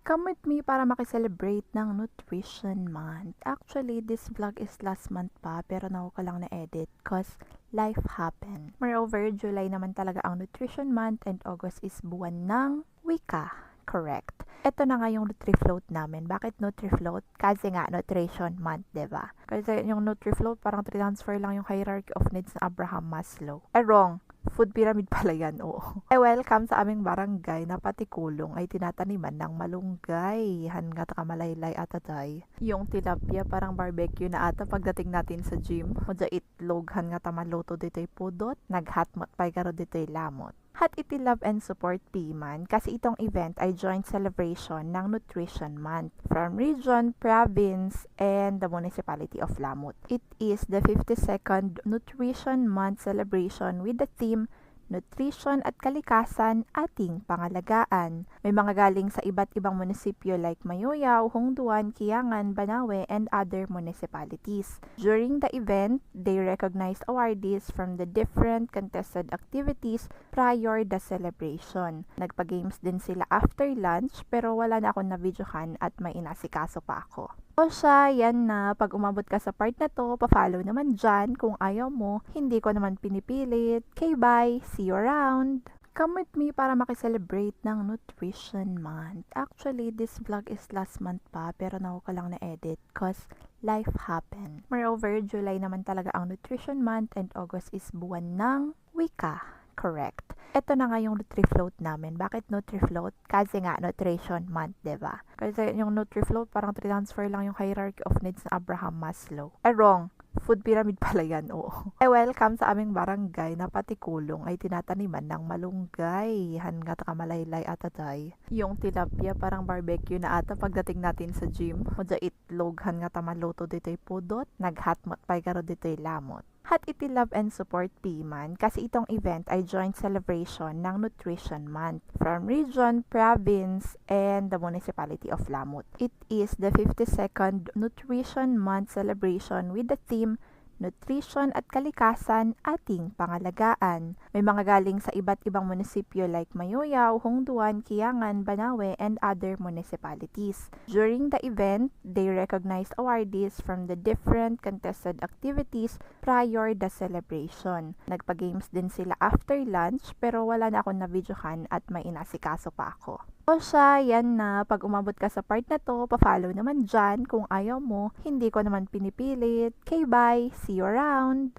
Come with me para makiselebrate ng Nutrition Month. Actually, this vlog is last month pa pero naku ko lang na-edit cause life happened. Moreover, July naman talaga ang Nutrition Month and August is buwan ng wika. Correct. Ito na nga yung Nutri-Float namin. Bakit Nutri-Float? Kasi nga, Nutrition Month, ba? Diba? Kasi yung Nutri-Float, parang transfer lang yung hierarchy of needs na Abraham Maslow. Wrong. Food pyramid pala yan, oo. Welcome sa aming barangay na pati kulong ay tinataniman ng malunggay. Hanggat kamalaylay ataday. Yung tilapia parang barbecue na ata pagdating natin sa gym. Modya itlog hanggat maluto dito'y pudot. Naghatmot pa'y karo dito'y lamot. Hat iti love and support Piman kasi itong event ay joint celebration ng Nutrition Month from region, province, and the municipality of Lamut. It is the 52nd Nutrition Month celebration with the theme Nutrition at Kalikasan Ating Pangalagaan. May mga galing sa iba't ibang munisipyo like Mayoyaw, Hongduan, Kiangan, Banawe, and other municipalities. During the event, they recognized awardees from the different contested activities prior the celebration. Nagpa-games din sila after lunch pero wala na akong na-videohan at may inasikaso pa ako. O siya, yan na. Pag umabot ka sa part na to, pa-follow naman dyan. Kung ayaw mo, hindi ko naman pinipilit. Okay, bye! See you around! Come with me para makiselebrate ng Nutrition Month. Actually, this vlog is last month pa pero naku ko lang na-edit cause life happened. Moreover, July naman talaga ang Nutrition Month and August is buwan ng wika. Correct. Ito na nga yung Nutri-Float namin. Bakit Nutri-Float? Kasi nga, Nutrition Month, ba? Diba? Kasi yung Nutri-Float, parang transfer lang yung hierarchy of needs na Abraham Maslow. Wrong. Food pyramid pala yan, oo. Welcome sa aming barangay na pati kulong ay tinataniman ng malunggay. Hanggat kamalaylay ataday. Yung tilapia parang barbecue na ata pagdating natin sa gym. Modya itlog hanggat maluto dito'y pudot. Naghatmot pa'y karo dito'y lamot. Hat iti love and support Piman kasi itong event ay joint celebration ng Nutrition Month from region, province, and the municipality of Lamut. It is the 52nd Nutrition Month celebration with the theme Nutrition at Kalikasan Ating Pangalagaan. May mga galing sa iba't ibang munisipyo like Mayoyaw, Hongduan, Kiangan, Banawe, and other municipalities. During the event, they recognized awardees from the different contested activities prior the celebration. Nagpa-games din sila after lunch pero wala na akong na-videohan at may inasikaso pa ako. O siya, yan na. Pag umabot ka sa part na to, pa-follow naman dyan. Kung ayaw mo, hindi ko naman pinipilit. Okay, bye! See you around!